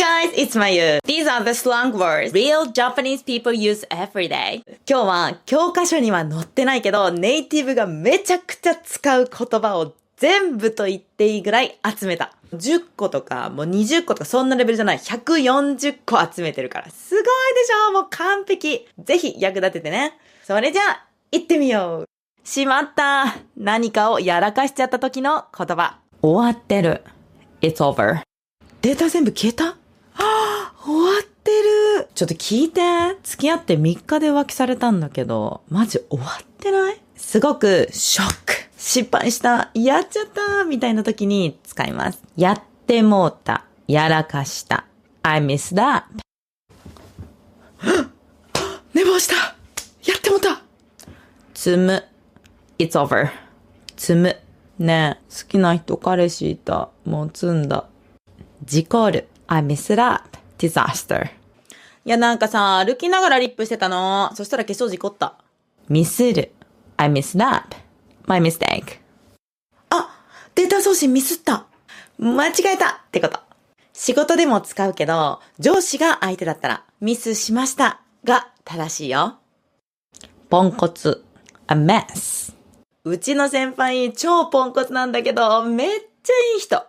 guys, it's Mayu. These are the slang words real Japanese people use every day. 今日は教科書には載ってないけど、ネイティブがめちゃくちゃ使う言葉を全部と言っていいぐらい集めた。10個とか、もう20個とかそんなレベルじゃない。140個集めてるから。すごいでしょ？もう完璧。ぜひ役立ててね。それじゃあ、行ってみよう。しまった。何かをやらかしちゃった時の言葉。終わってる。It's over. データ全部消えた？終わってる。ちょっと聞いて。付き合って3日で浮気されたんだけど、マジ終わってない？すごくショック。失敗した。やっちゃった。みたいな時に使います。やってもうた。やらかした。I messed up. 寝坊した。やってもうた。積む。It's over. 積む。ねえ、好きな人彼氏いた。もう積んだ。事故る。I messed up. Disaster. いやなんかさ、歩きながらリップしてたの。そしたら化粧事故った。ミスる。I messed up. My mistake. あ、データ送信ミスった。間違えたってこと。仕事でも使うけど、上司が相手だったら、ミスしましたが正しいよ。ポンコツ。A mess. うちの先輩、超ポンコツなんだけど、めっちゃいい人。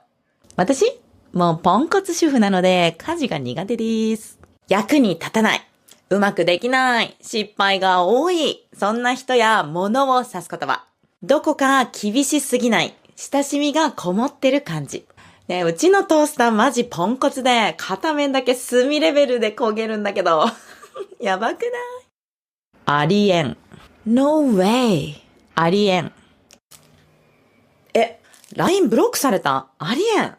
私もうポンコツ主婦なので、家事が苦手です。役に立たない。うまくできない。失敗が多い。そんな人や物を指す言葉。どこか厳しすぎない。親しみがこもってる感じ。ね、うちのトースターマジポンコツで、片面だけ炭レベルで焦げるんだけど。やばくない？ありえん。No way. ありえん。LINE ブロックされた？ありえん。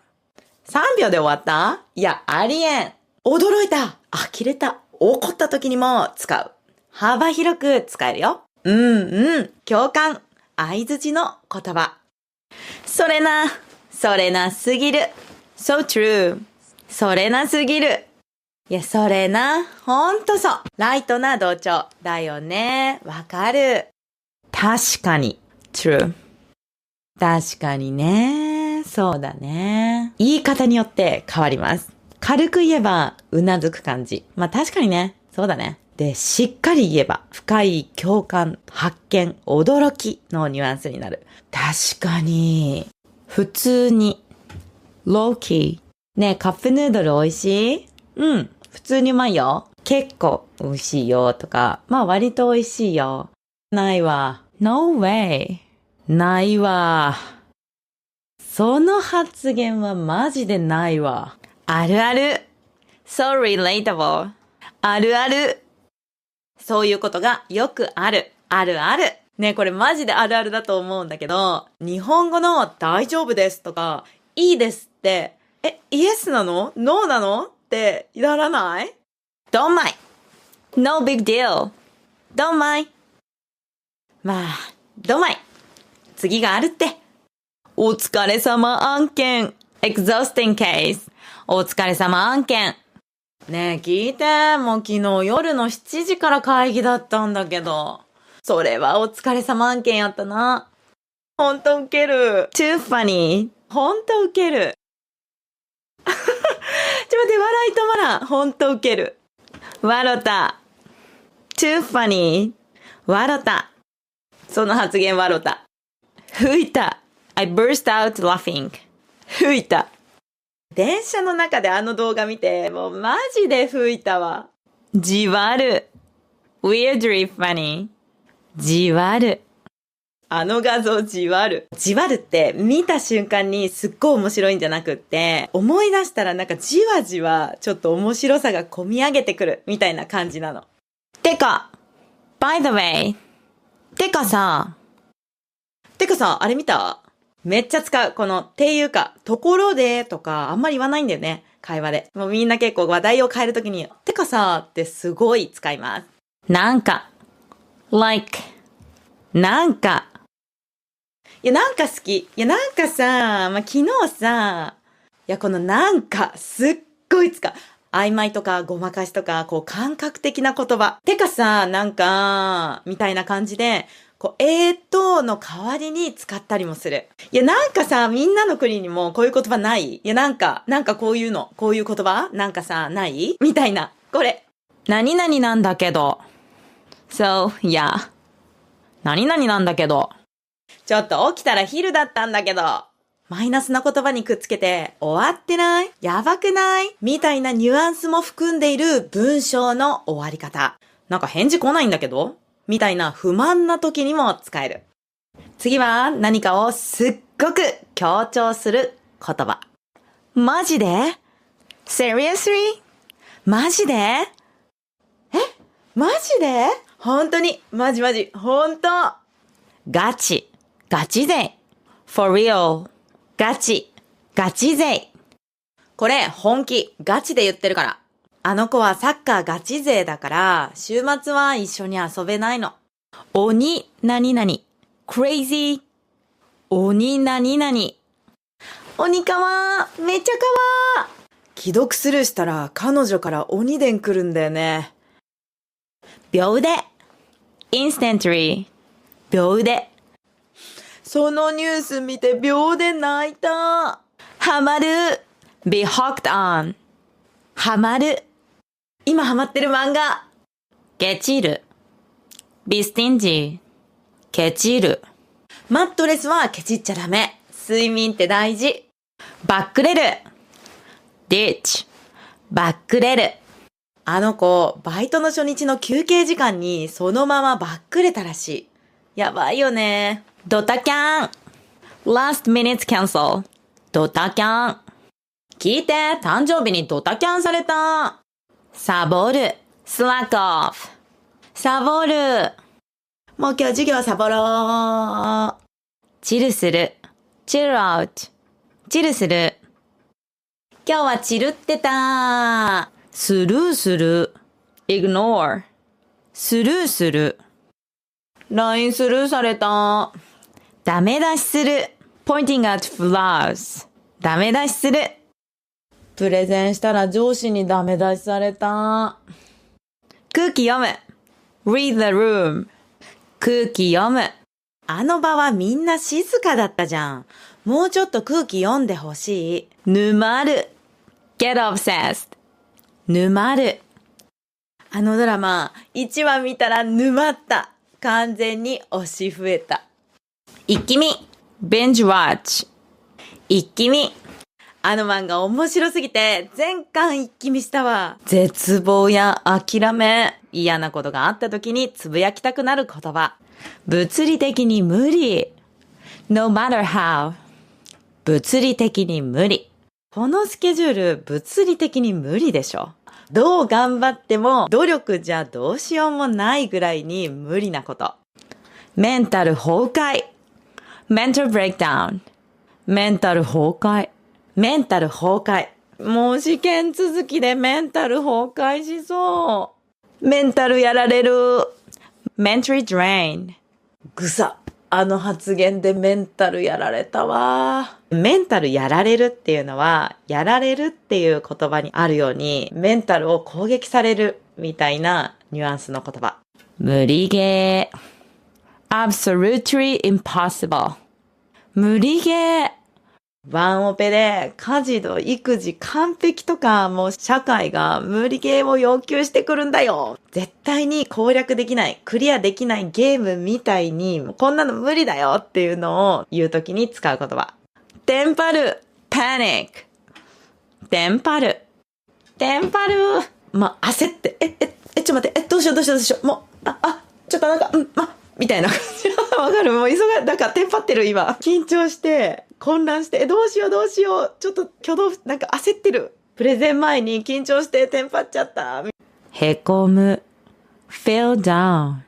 3秒で終わった？いや、ありえん。驚いた。呆れた。怒った時にも使う。幅広く使えるよ。共感。相槌の言葉。それなすぎる。So true. それなすぎる。いや、それな。ほんとそう。ライトな同調。だよね。わかる。確かに。True. 確かにね。そうだね。言い方によって変わります。軽く言えば、うなずく感じ。まあ確かにね。そうだね。で、しっかり言えば、深い共感、発見、驚きのニュアンスになる。確かに。普通に。low key。ねえ、カップヌードル美味しい？普通にうまいよ。結構美味しいよとか、まあ割と美味しいよ。ないわ。No way。ないわ。その発言はマジでないわ。あるある。So relatable。あるある。そういうことがよくある。あるある。ね、これマジであるあるだと思うんだけど、日本語の大丈夫ですとか、いいですって、イエスなの？ノーなの？ってならない？ Don't mind. No big deal. Don't mind. まあ、don't mind. 次があるって。お疲れ様案件。exhausting case. お疲れ様案件。ねえ、聞いて。もう昨日夜の7時から会議だったんだけど。それはお疲れ様案件やったな。ほんとウケる。too funny. ほんとウケる。ちょっと待って、笑い止まらん。ほんとウケる。笑った。too funny. 笑った。その発言笑った。吹いた。I burst out laughing. 吹いた。電車の中であの動画見て、もうマジで吹いたわ。じわる。weirdly funny. じわる。あの画像じわる。じわるって見た瞬間にすっごい面白いんじゃなくって、思い出したらなんかじわじわちょっと面白さが込み上げてくるみたいな感じなの。てか、by the way。てかさ、あれ見た？めっちゃ使う。この、っていうか、ところでとか、あんまり言わないんだよね。会話で。もうみんな結構話題を変えるときに、てかさってすごい使います。なんか。like。なんか。いや、なんか好き。いや、なんかさ、昨日さ、いや、このなんか、すっごい使う。曖昧とかごまかしとか、こう感覚的な言葉。てかさ、なんか、みたいな感じで、の代わりに使ったりもする。いや、なんかさ、みんなの国にもこういう言葉ない？いや、なんかこういう言葉なんかさ、ないみたいな。これ。何々なんだけど。So, yeah. 何々なんだけど。ちょっと起きたら昼だったんだけど。マイナスな言葉にくっつけて、終わってない？やばくない？みたいなニュアンスも含んでいる文章の終わり方。なんか返事来ないんだけどみたいな不満な時にも使える。次は何かをすっごく強調する言葉。マジで？ Seriously? マジで？マジで？本当に、マジ、本当。ガチ勢。For real. ガチ勢。これ、本気、ガチで言ってるから。あの子はサッカーガチ勢だから、週末は一緒に遊べないの。鬼何々。crazy。鬼何々。鬼かわー。めっちゃかわー。既読スルーしたら彼女から鬼伝来るんだよね。秒で。instantly。秒で。そのニュース見て秒で泣いた。ハマる。be hooked on。ハマる。今ハマってる漫画。ケチる。be stingy。ケチる。マットレスはケチっちゃダメ。睡眠って大事。バックレる。ditch。バックレる。あの子、バイトの初日の休憩時間にそのままバックレたらしい。やばいよね。ドタキャン。last minute cancel。ドタキャン。聞いて、誕生日にドタキャンされた。サボる。slack off。サボる。もう今日授業サボろう。チルする。chill out。チルする。今日はチルってた。スルーする。ignore。スルーする。LINE スルーされた。ダメ出しする。pointing at flaws。ダメ出しする。プレゼンしたら上司にダメ出しされた。空気読む。read the room。空気読む。あの場はみんな静かだったじゃん。もうちょっと空気読んでほしい。沼る。get obsessed。沼る。あのドラマ、1話見たら沼った。完全に推し増えた。一気見。binge watch。一気見。あの漫画面白すぎて全巻一気見したわ。絶望や諦め、嫌なことがあった時につぶやきたくなる言葉。物理的に無理。no matter how。物理的に無理。このスケジュール物理的に無理でしょ。どう頑張っても努力じゃどうしようもないぐらいに無理なこと。メンタル崩壊。mental breakdown。メンタル崩壊。メンタル崩壊。もう試験続きでメンタル崩壊しそう。メンタルやられる。mentally drained。ぐさ。あの発言でメンタルやられたわ。メンタルやられるっていうのは、やられるっていう言葉にあるように、メンタルを攻撃されるみたいなニュアンスの言葉。無理ゲー。absolutely impossible。無理ゲー。ワンオペで家事と育児完璧とかもう社会が無理ゲーを要求してくるんだよ。絶対に攻略できない、クリアできないゲームみたいにこんなの無理だよっていうのを言うときに使う言葉。テンパる、panic。テンパる。焦って、ちょっと待って、どうしよう。もう、ちょっとなんか、みたいな感じ。わかる？もうなんかテンパってる今。緊張して、混乱して、どうしよう。ちょっとなんか焦ってる。プレゼン前に緊張してテンパっちゃった。へこむ。fell down。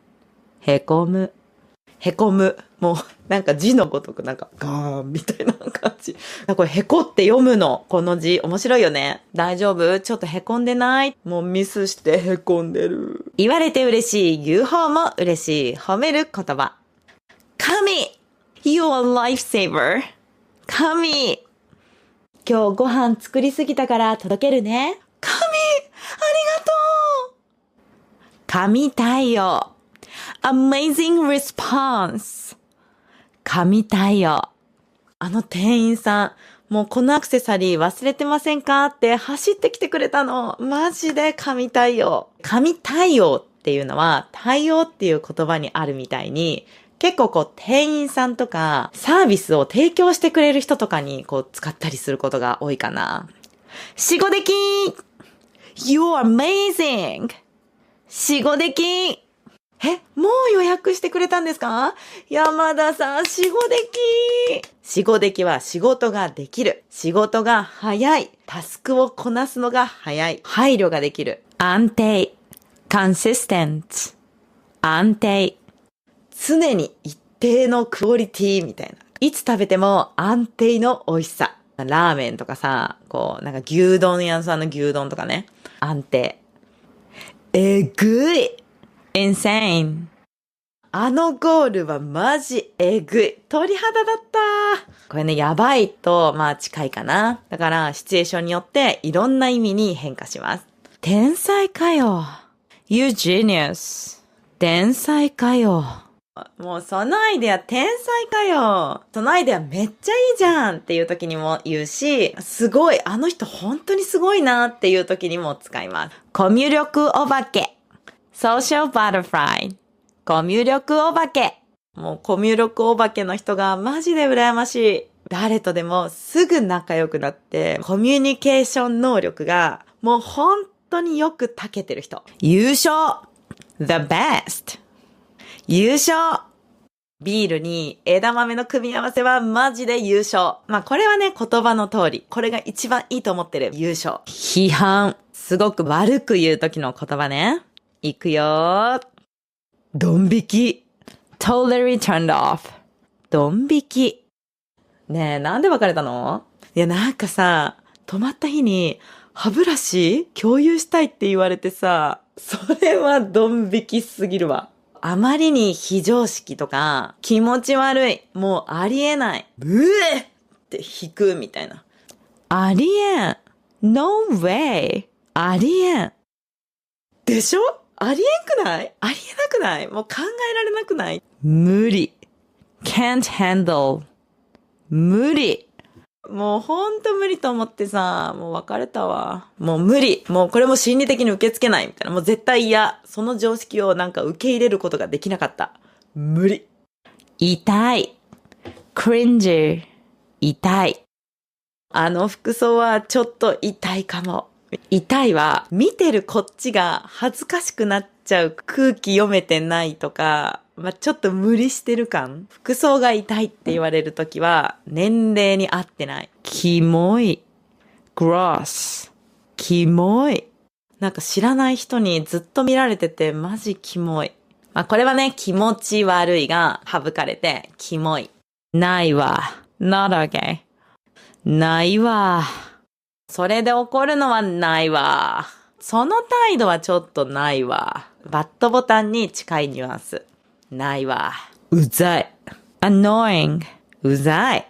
へこむ。もう、なんか字のごとくなんかガーンみたいな感じ。これへこって読むの。この字。面白いよね。大丈夫？ちょっとへこんでない？もうミスしてへこんでる。言われて嬉しい。言う方も嬉しい。褒める言葉。神 !You are lifesaver. 神今日ご飯作りすぎたから届けるね。神ありがとう神対応 amazing response. 神対応。店員さん、もうこのアクセサリー忘れてませんかって走ってきてくれたの。マジで神対応。神対応っていうのは、対応っていう言葉にあるみたいに、結構店員さんとかサービスを提供してくれる人とかに使ったりすることが多いかな。しごでき You're amazing! しごできもう予約してくれたんですか？山田さん、しごでき。しごできは仕事ができる。仕事が早い。タスクをこなすのが早い。配慮ができる。安定。consistent。安定。常に一定のクオリティみたいな。いつ食べても安定の美味しさ。ラーメンとかさ、牛丼屋さんの牛丼とかね。安定。えぐい。insane。ゴールはマジえぐい。鳥肌だった。これね、やばいと、近いかな。だから、シチュエーションによっていろんな意味に変化します。天才かよ。You genius。天才かよ。もうそのアイデア天才かよ。そのアイデアめっちゃいいじゃんっていう時にも言うし、すごい、あの人本当にすごいなっていう時にも使います。コミュ力お化け。social butterfly。コミュ力お化け。もうコミュ力お化けの人がマジで羨ましい。誰とでもすぐ仲良くなって、コミュニケーション能力がもう本当によく長けてる人。優勝 !The best! 優勝ビールに枝豆の組み合わせはマジで優勝。これはね、言葉の通り。これが一番いいと思ってる優勝。批判。すごく悪く言う時の言葉ね。いくよ。ドン引き。totally turned off。ドン引き。ねえ、なんで別れたの？いや、泊まった日に歯ブラシ共有したいって言われてさ、それはドン引きすぎるわ。あまりに非常識とか、気持ち悪い。もうありえない。って引くみたいな。ありえん。No way. ありえん。でしょ？ありえんくない？ありえなくない？もう考えられなくない？無理。can't handle。無理。もうほんと無理と思ってさ、もう別れたわ。もう無理。もうこれも心理的に受け付けないみたいな。もう絶対嫌。その常識を受け入れることができなかった。無理。痛い。cringe。痛い。あの服装はちょっと痛いかも。痛いは見てるこっちが恥ずかしくなっちゃう。空気読めてないとか、ちょっと無理してる感。服装が痛いって言われるときは年齢に合ってない。キモい。gross。キモい。知らない人にずっと見られててマジキモい。これはね、気持ち悪いが省かれてキモい。ないわ。not okay。ないわ。それで怒るのはないわ。その態度はちょっとないわ。バッドボタンに近いニュアンス。ないわ。うざい。annoying。うざい。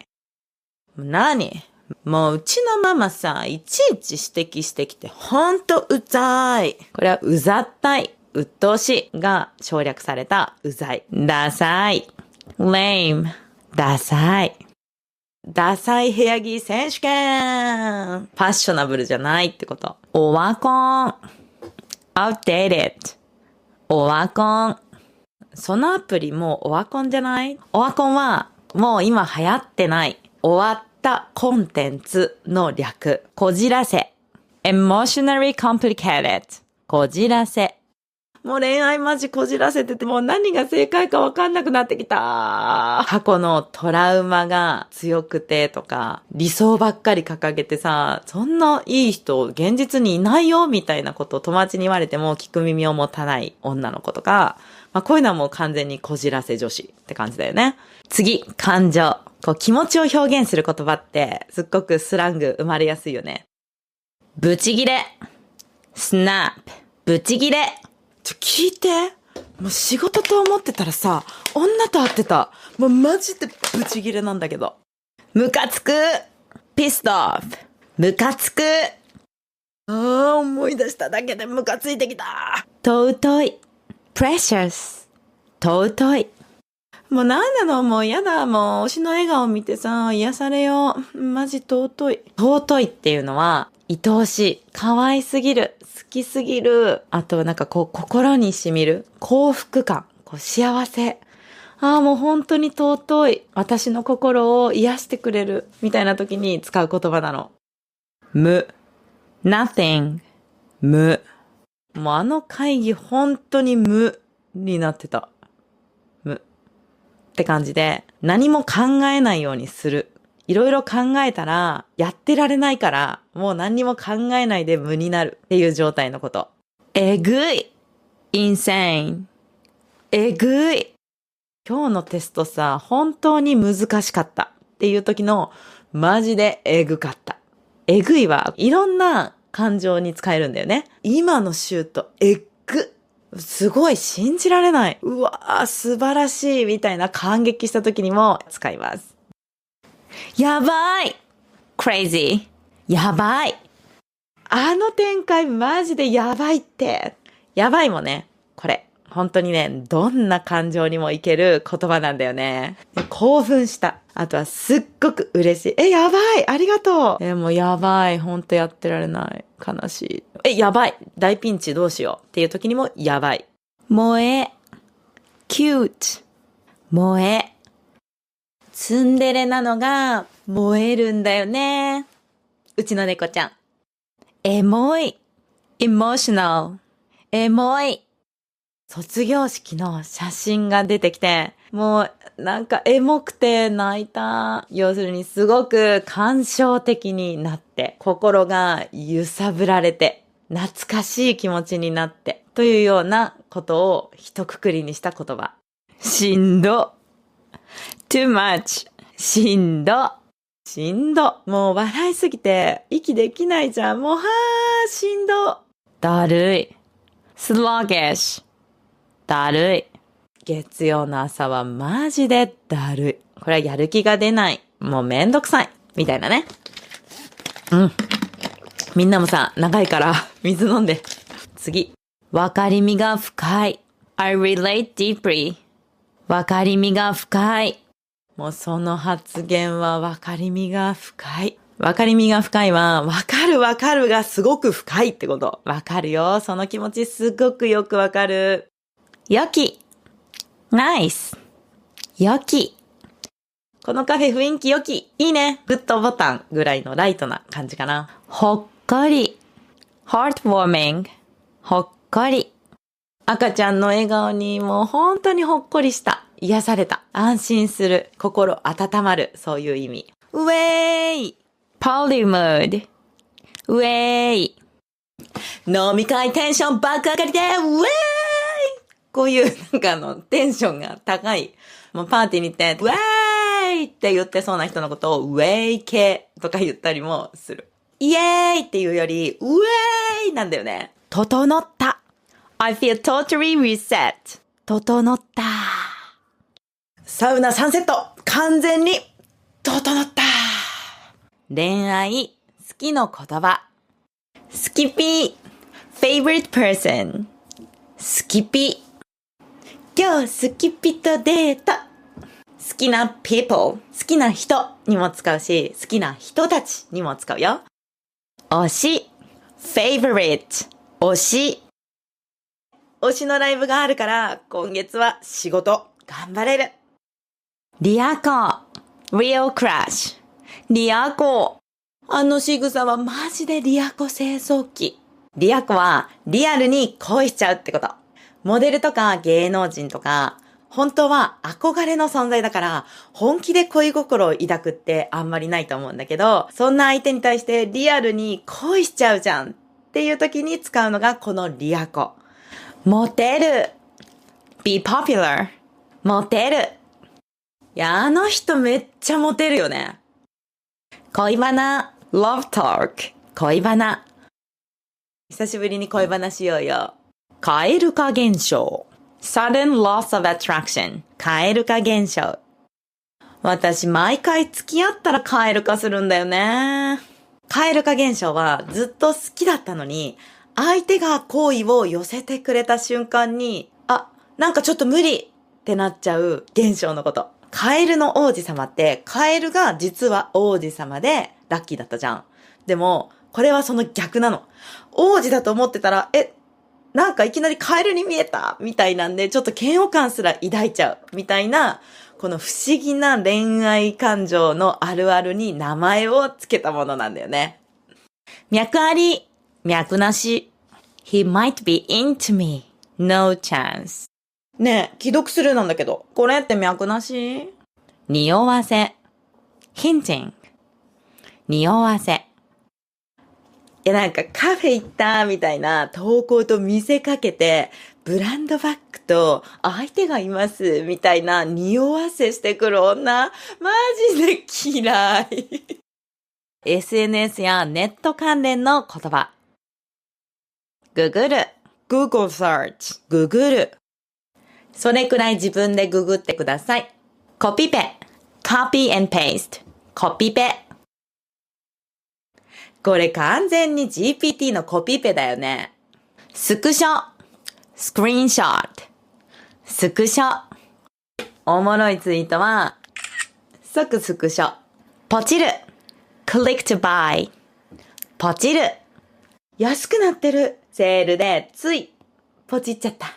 何？もううちのママさ、いちいち指摘してきてほんとうざい。これはうざったい。鬱陶しいが省略されたうざい。ダサい。lame。ダサい。ダサい部屋着選手権。ファッショナブルじゃないってこと。オワコン。outdated。オワコン。そのアプリもうオワコンじゃない？オワコンはもう今流行ってない。終わったコンテンツの略。こじらせ。emotionally complicated。こじらせ。もう恋愛マジこじらせててもう何が正解かわかんなくなってきた。過去のトラウマが強くてとか、理想ばっかり掲げてさ、そんないい人現実にいないよみたいなことを友達に言われても聞く耳を持たない女の子とか、こういうのはもう完全にこじらせ女子って感じだよね。次、感情。気持ちを表現する言葉ってすっごくスラング生まれやすいよね。ブチギレ。スナップ。ブチギレ。聞いて。もう仕事と思ってたらさ、女と会ってた。もうマジでブチギレなんだけど。ムカつく。ピストオフ。ムカつく。思い出しただけでムカついてきた。尊い。precious。尊い。もうなんなのもうやだ。もう推しの笑顔見てさ、癒されよう。マジ尊い。尊いっていうのは、愛おしい。可愛すぎる。好きすぎる。あとはなんかこう、心に染みる。幸福感。こう幸せ。ああ、もう本当に尊い。私の心を癒してくれる。みたいな時に使う言葉なの。無。nothing。無。もうあの会議本当に無になってた。無。って感じで、何も考えないようにする。いろいろ考えたら、やってられないから、もう何にも考えないで無になるっていう状態のこと。えぐい。insane。えぐい。今日のテストさ、本当に難しかったっていう時の、マジでえぐかった。えぐいはいろんな感情に使えるんだよね。今のシュート、えっぐ。すごい信じられない。うわー素晴らしいみたいな感激した時にも使います。やばい !crazy! やばいあの展開マジでやばいって。やばいもね、これ。本当にね、どんな感情にもいける言葉なんだよね。興奮した。あとはすっごく嬉しい。やばいありがとうもうやばいほんとやってられない。悲しい。やばい大ピンチどうしようっていう時にもやばい。萌え。cute。萌え。ツンデレなのが燃えるんだよね。うちの猫ちゃん。エモい。emotional。エモい。卒業式の写真が出てきて、もうなんかエモくて泣いた。要するにすごく感傷的になって、心が揺さぶられて、懐かしい気持ちになって、というようなことを一括りにした言葉。しんど。too much。しんど。しんど。もう笑いすぎて息できないじゃん。もうしんど。だるい。sluggish。だるい。月曜の朝はマジでだるい。これはやる気が出ない。もうめんどくさい。みたいなね。みんなもさ、長いから水飲んで。次。わかりみが深い。I relate deeply。わかりみが深い。もうその発言はわかりみが深い。わかりみが深いは、わかるがすごく深いってこと。わかるよ。その気持ちすごくよくわかる。良き。ナイス。良き。このカフェ雰囲気良き。いいね。グッドボタンぐらいのライトな感じかな。ほっこり。heartwarming。ほっこり。赤ちゃんの笑顔にもう本当にほっこりした。癒された。安心する。心温まる。そういう意味。ウェーイ。ポリムード。ウェーイ。飲み会テンション爆上がりでウェーイ。こういうテンションが高い。もうパーティーに行って、ウェーイって言ってそうな人のことをウェイ系とか言ったりもする。イエーイっていうより、ウェーイなんだよね。整った。I feel totally reset. 整った。サウナ3セット完全に整った。恋愛好きの言葉。スキピー favorite person スキピ今日スキピとデート。好きな people 好きな人にも使うし、好きな人たちにも使うよ。推し favorite 推し推しのライブがあるから今月は仕事頑張れる。リアコ real crush リアコあの仕草はマジでリアコ清掃機。リアコはリアルに恋しちゃうってこと。モデルとか芸能人とか本当は憧れの存在だから本気で恋心を抱くってあんまりないと思うんだけど、そんな相手に対してリアルに恋しちゃうじゃんっていう時に使うのがこのリアコ。モテる be popular モテる。いやあの人めっちゃモテるよね。恋バナ love talk 恋バナ。久しぶりに恋バナしようよ。蛙化現象 sudden loss of attraction 蛙化現象。私毎回付き合ったら蛙化するんだよね。蛙化現象はずっと好きだったのに相手が好意を寄せてくれた瞬間になんかちょっと無理ってなっちゃう現象のこと。カエルの王子様って、カエルが実は王子様でラッキーだったじゃん。でも、これはその逆なの。王子だと思ってたら、なんかいきなりカエルに見えたみたいなんで、ちょっと嫌悪感すら抱いちゃうみたいな、この不思議な恋愛感情のあるあるに名前をつけたものなんだよね。脈あり、脈なし。He might be into me. No chance. ねえ、既読スルーなんだけど、これって脈なし？匂わせ。hinting。匂わせ。なんかカフェ行ったみたいな投稿と見せかけて、ブランドバッグと相手がいますみたいな匂わせしてくる女、マジで嫌い。SNS やネット関連の言葉。ググる。Google search。ググる。それくらい自分でググってください。コピペ。copy and paste。コピペ。これ完全に GPT のコピペだよね。スクショ。スクリーンショット。スクショ。おもろいツイートは、即スクショ。ポチる。click to buy。ポチる。安くなってる。セールでつい、ポチっちゃった。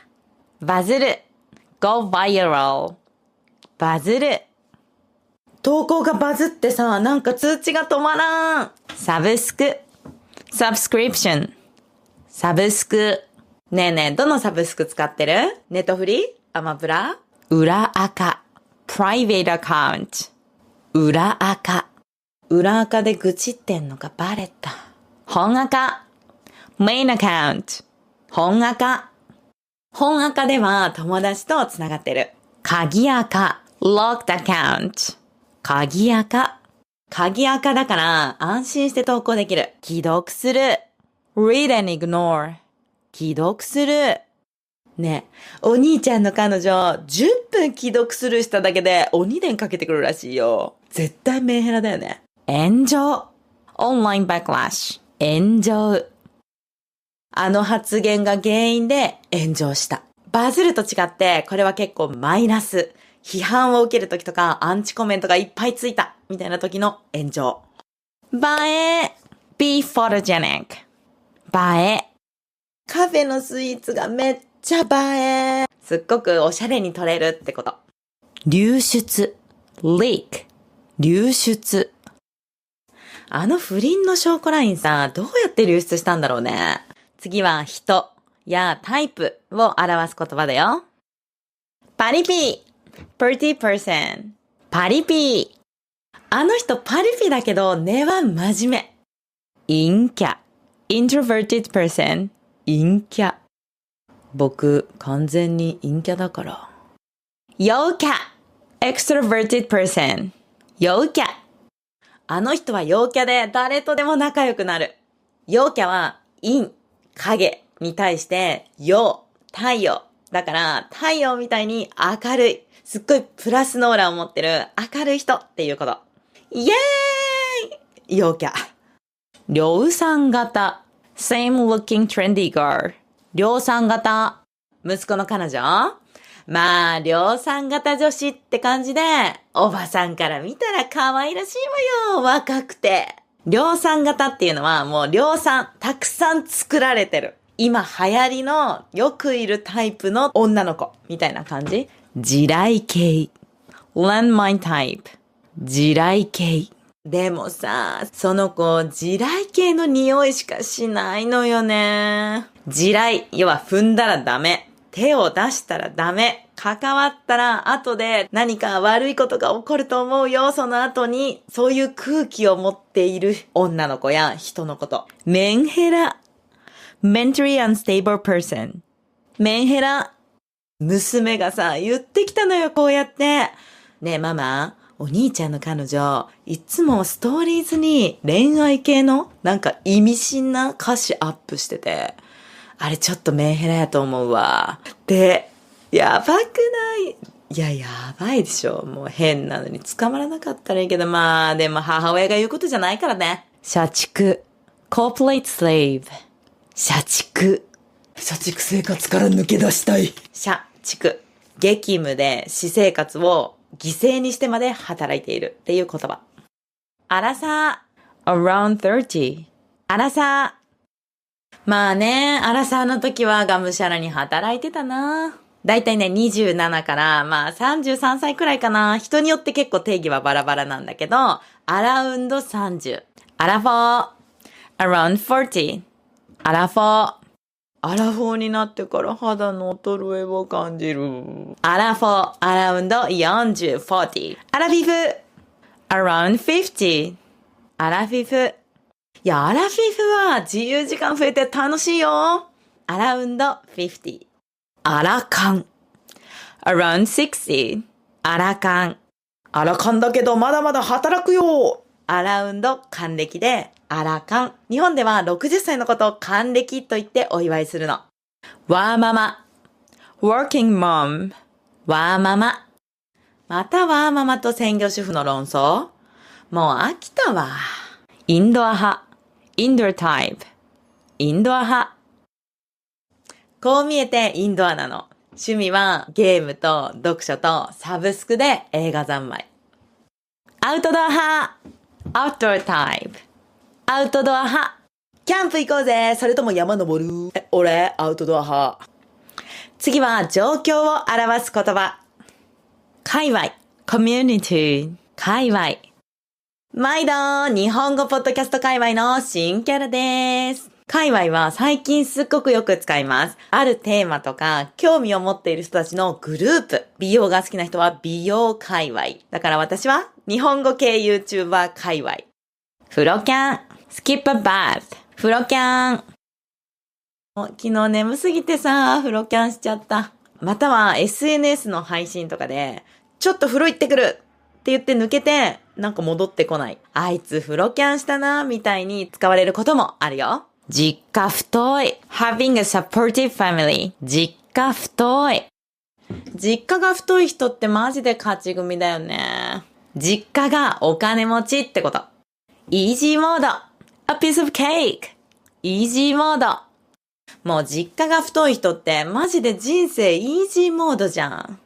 バズる。go viral。バズる。投稿がバズってさ、なんか通知が止まらん。サブスク。subscription。サブスク。ねえねえ、どのサブスク使ってる？ネットフリ？アマプラ？裏垢。private account。裏垢。裏垢で愚痴ってんのがバレた。本垢。main account。本垢。本垢では友達とつながってる。鍵垢。locked account。鍵垢。鍵垢だから安心して投稿できる。既読する。read and ignore。既読する。ね、お兄ちゃんの彼女、10分既読スルーしただけで鬼電かけてくるらしいよ。絶対メンヘラだよね。炎上。online backlash。炎上。あの発言が原因で炎上した。バズると違って、これは結構マイナス。批判を受けるときとか、アンチコメントがいっぱいついた、みたいな時の炎上。映え。be photogenic。映え。カフェのスイーツがめっちゃ映え。すっごくおしゃれに撮れるってこと。流出。leak。流出。あの不倫の証拠ラインさ、どうやって流出したんだろうね。次は人やタイプを表す言葉だよ。パリピ。pretty person。パリピ。あの人パリピだけど根は真面目。陰キャ。introverted person。陰キャ。僕、完全に陰キャだから。陽キャ。extroverted person。陽キャ。あの人は陽キャで誰とでも仲良くなる。陽キャは陰、影に対して陽、太陽。だから太陽みたいに明るい。すっごいプラスのオーラを持ってる明るい人っていうこと。イエーイ！陽キャ。量産型。same looking trendy girl。量産型。息子の彼女？まあ、量産型女子って感じで、おばさんから見たら可愛らしいわよ、若くて。量産型っていうのはもう量産、たくさん作られてる。今流行りのよくいるタイプの女の子みたいな感じ。地雷系。landmine type。地雷系。でもさ、その子、地雷系の匂いしかしないのよね。地雷、要は踏んだらダメ。手を出したらダメ。関わったら後で何か悪いことが起こると思うよ。その後に、そういう空気を持っている女の子や人のこと。メンヘラ。mentally unstable person。メンヘラ。娘がさ、言ってきたのよ、こうやって。ねえママ、お兄ちゃんの彼女、いつもストーリーズに恋愛系のなんか意味深な歌詞アップしてて、あれちょっとメンヘラやと思うわ。で、やばくない？いや、やばいでしょ。もう変なのに捕まらなかったらいいけど、まあ、でも母親が言うことじゃないからね。社畜。corporate slave。社畜。社畜生活から抜け出したい。社畜。激務で私生活を犠牲にしてまで働いているっていう言葉。アラサー around 30。アラサー。まあね、アラサーの時はがむしゃらに働いてたな。だいたいね、27からまあ33歳くらいかな。人によって結構定義はバラバラなんだけど、アラウンド30。アラフォー。around 40。アラフォー。アラフォーになってから肌の衰えを感じる。アラフォー、アラウンド40、40。アラフィフ、around 50。アラフィフ。いや、アラフィフは自由時間増えて楽しいよ。アラウンド50。アラカン、around 60。アラカン。アラカンだけどまだまだ働くよ。アラウンド還暦で、アラカン。日本では60歳のことを還暦と言ってお祝いするの。ワーママ。working mom。ワーママ。またワーママと専業主婦の論争？もう飽きたわ。インドア派。インドアタイプ。インドア派。こう見えてインドアなの。趣味はゲームと読書とサブスクで映画三昧。アウトドア派。アウトドアタイプ。アウトドア派。キャンプ行こうぜ。それとも山登る？俺、アウトドア派。次は状況を表す言葉。界隈。コミュニティ。界隈。毎度、日本語ポッドキャスト界隈の新キャラです。界隈は最近すっごくよく使います。あるテーマとか興味を持っている人たちのグループ。美容が好きな人は美容界隈。だから私は日本語系 YouTuber 界隈。風呂キャン。skip a bath。風呂キャン。昨日眠すぎてさ、風呂キャンしちゃった。または SNS の配信とかで、ちょっと風呂行ってくるって言って抜けて、なんか戻ってこない。あいつ風呂キャンしたな、みたいに使われることもあるよ。実家太い。having a supportive family。実家太い。実家が太い人ってマジで勝ち組だよね。実家がお金持ちってこと。easy モード。a piece of cake。easy モード。もう実家が太い人ってマジで人生イージーモードじゃん。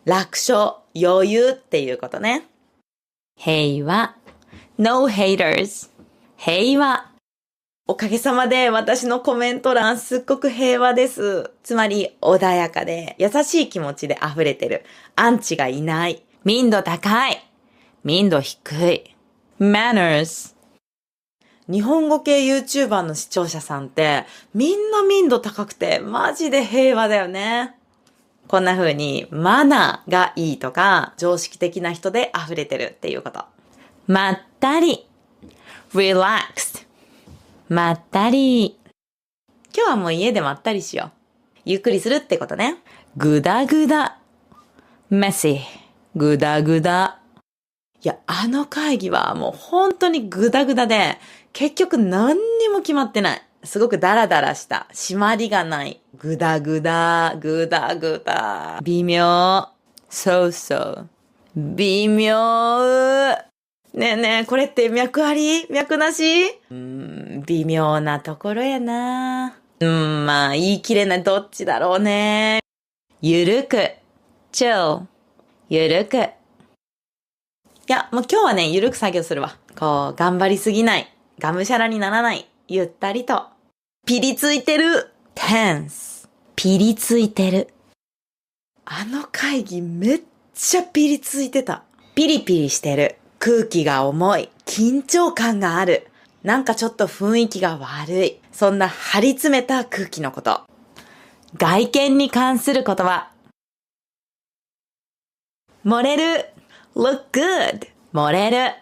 楽勝、余裕っていうことね。平和。no haters。平和。おかげさまで私のコメント欄すっごく平和です。つまり穏やかで優しい気持ちで溢れてる。アンチがいない。民度高い。民度低い。manners。日本語系 YouTuber の視聴者さんってみんな民度高くてマジで平和だよね。こんな風にマナーがいいとか常識的な人で溢れてるっていうこと。まったり。relaxed。まったり。今日はもう家でまったりしよう。ゆっくりするってことね。ぐだぐだ。messy。ぐだぐだ。いや、あの会議はもう本当にぐだぐだで、結局何にも決まってない。すごくダラダラした。締まりがない。ぐだぐだ、ぐだぐだ。微妙。そうそう。微妙。ねえねえ、これって脈あり？脈なし？微妙なところやな。まあ言い切れない。どっちだろうね。ゆるく。chill。ゆるく。いや、もう今日はね、ゆるく作業するわ。こう、頑張りすぎない。がむしゃらにならない。ゆったりと。ピリついてる。tense。ピリついてる。あの会議めっちゃピリついてた。ピリピリしてる。空気が重い。緊張感がある。なんかちょっと雰囲気が悪い。そんな張り詰めた空気のこと。外見に関する言葉。漏れる。look good。漏れる。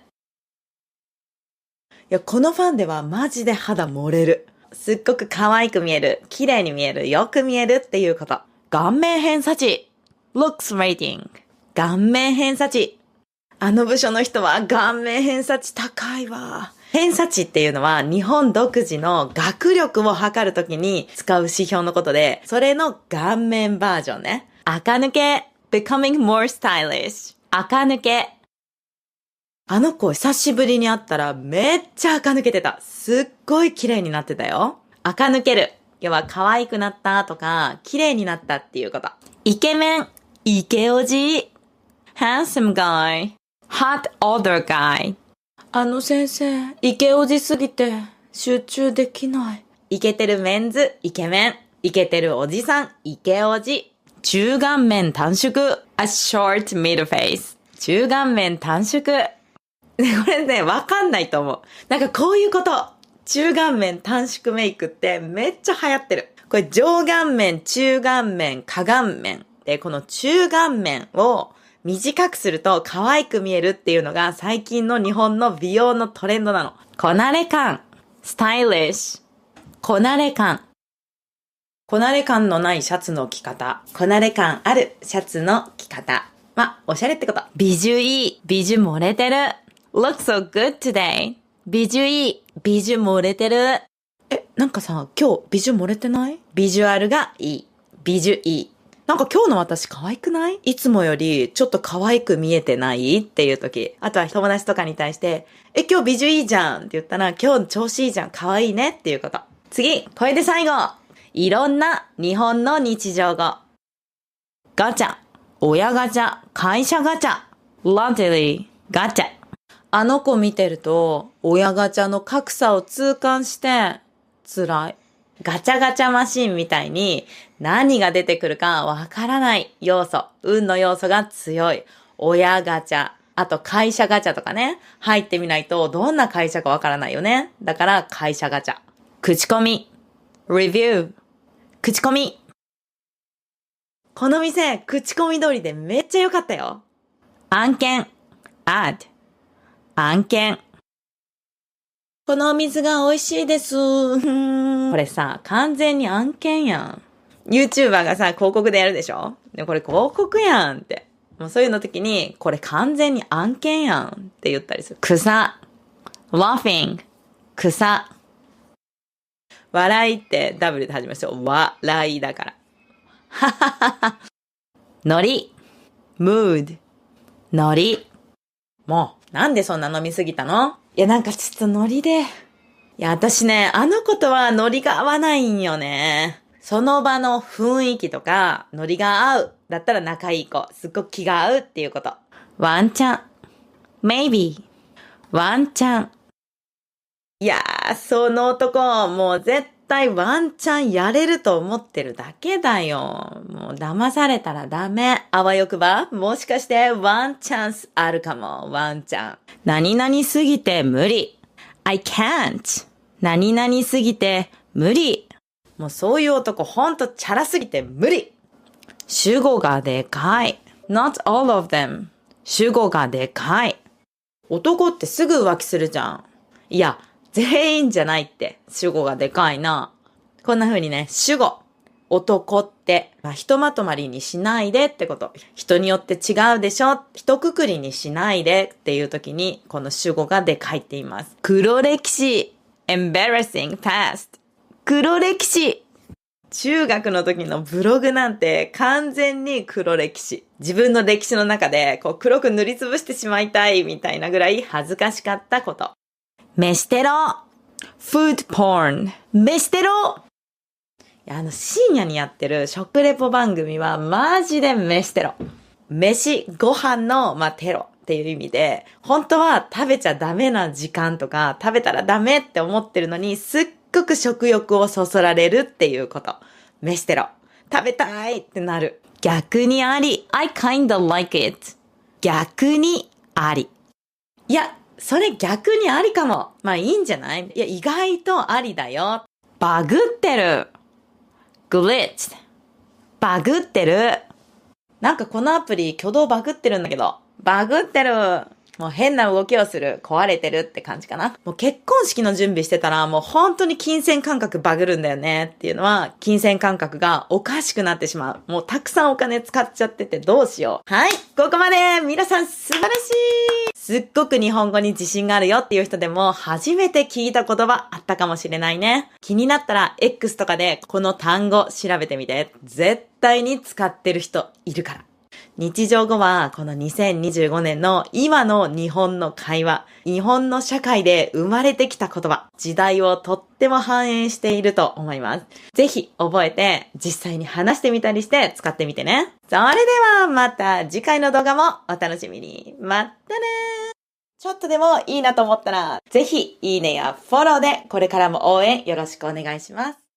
いや、このファンではマジで肌漏れる。すっごく可愛く見える。綺麗に見える。よく見えるっていうこと。顔面偏差値。looks rating。顔面偏差値。あの部署の人は顔面偏差値高いわ。偏差値っていうのは日本独自の学力を測るときに使う指標のことで、それの顔面バージョンね。垢抜け。becoming more stylish。垢抜け。あの子久しぶりに会ったらめっちゃ垢抜けてた。すっごい綺麗になってたよ。垢抜ける。要は可愛くなったとか、綺麗になったっていうこと。イケメン。イケオジ。handsome guy, hot older guy。先生、イケオジすぎて集中できない。イケてるメンズ、イケメン。イケてるおじさん、イケオジ。中顔面短縮、a short middle face。中顔面短縮。これね、わかんないと思う。なんかこういうこと。中顔面短縮メイクってめっちゃ流行ってる。これ上顔面、中顔面、下顔面。で、この中顔面を短くすると可愛く見えるっていうのが最近の日本の美容のトレンドなの。こなれ感、スタイリッシュ。こなれ感。こなれ感のないシャツの着方。こなれ感あるシャツの着方。おしゃれってこと。美女いい。美女漏れてる。Look so good today. 美女いい。美女漏れてる。なんかさ、今日美女漏れてない？ビジュアルがいい。美女いい。なんか今日の私可愛くない？いつもよりちょっと可愛く見えてないっていう時。あとは友達とかに対して、今日美女いいじゃんって言ったら、今日調子いいじゃん。可愛いねっていうこと。次、これで最後。いろんな日本の日常語。ガチャ、親ガチャ、会社ガチャ、ラテリー、ガチャ。あの子見てると、親ガチャの格差を痛感して、辛い。ガチャガチャマシンみたいに何が出てくるかわからない要素、運の要素が強い。親ガチャ、あと会社ガチャとかね、入ってみないとどんな会社かわからないよね。だから会社ガチャ。口コミ、レビュー、口コミ。この店、口コミ通りでめっちゃ良かったよ。案件、ad、案件。このお水が美味しいです。これさ、完全に案件やん。YouTuber がさ、広告でやるでしょ？でもこれ広告やんって。もうそういうの時に、これ完全に案件やんって言ったりする。草、laughing、草。笑いって W で始めましょう。笑いだから。はははは。ノリ、mood、ノリ。もう、なんでそんな飲みすぎたの？いや、なんかちょっとノリで。いや、私ね、あの子とはノリが合わないんよね。その場の雰囲気とか、ノリが合う。だったら仲いい子。すっごく気が合うっていうこと。ワンチャン。maybe。ワンチャン。いやー、その男、もう絶対ワンチャンやれると思ってるだけだよ。もう騙されたらダメ。あわよくば、もしかしてワンチャンスあるかも。ワンチャン。何々すぎて無理。I can't。何々すぎて無理。もうそういう男ほんとチャラすぎて無理。主語がでかい。Not all of them。主語がでかい。男ってすぐ浮気するじゃん。いや、全員じゃないって。主語がでかいな。こんな風にね、主語。男って、ひとまとまりにしないでってこと。人によって違うでしょ。一括りにしないでっていう時に、この主語がでかいって言います。黒歴史。embarrassing past。黒歴史。中学の時のブログなんて完全に黒歴史。自分の歴史の中でこう黒く塗りつぶしてしまいたいみたいなぐらい恥ずかしかったこと。飯テロ。food porn。飯テロ。いや、深夜にやってる食レポ番組はマジで飯テロ。飯、ご飯の、テロっていう意味で、本当は食べちゃダメな時間とか、食べたらダメって思ってるのに、すっごく食欲をそそられるっていうこと。飯テロ。食べたいってなる。逆にあり。I kinda like it. 逆にあり。いや、それ逆にありかも。いいんじゃない？いや、意外とありだよ。バグってる。glitch。バグってる。なんかこのアプリ挙動バグってるんだけど。バグってる。もう変な動きをする。壊れてるって感じかな。もう結婚式の準備してたらもう本当に金銭感覚バグるんだよねっていうのは、金銭感覚がおかしくなってしまう。もうたくさんお金使っちゃっててどうしよう。はい。ここまで皆さん素晴らしい。すっごく日本語に自信があるよっていう人でも初めて聞いた言葉あったかもしれないね。気になったら X とかでこの単語調べてみて。絶対に使ってる人いるから。日常語はこの2025年の今の日本の会話、日本の社会で生まれてきた言葉、時代をとっても反映していると思います。ぜひ覚えて実際に話してみたりして使ってみてね。それではまた次回の動画もお楽しみに。またね。ちょっとでもいいなと思ったら、ぜひいいねやフォローでこれからも応援よろしくお願いします。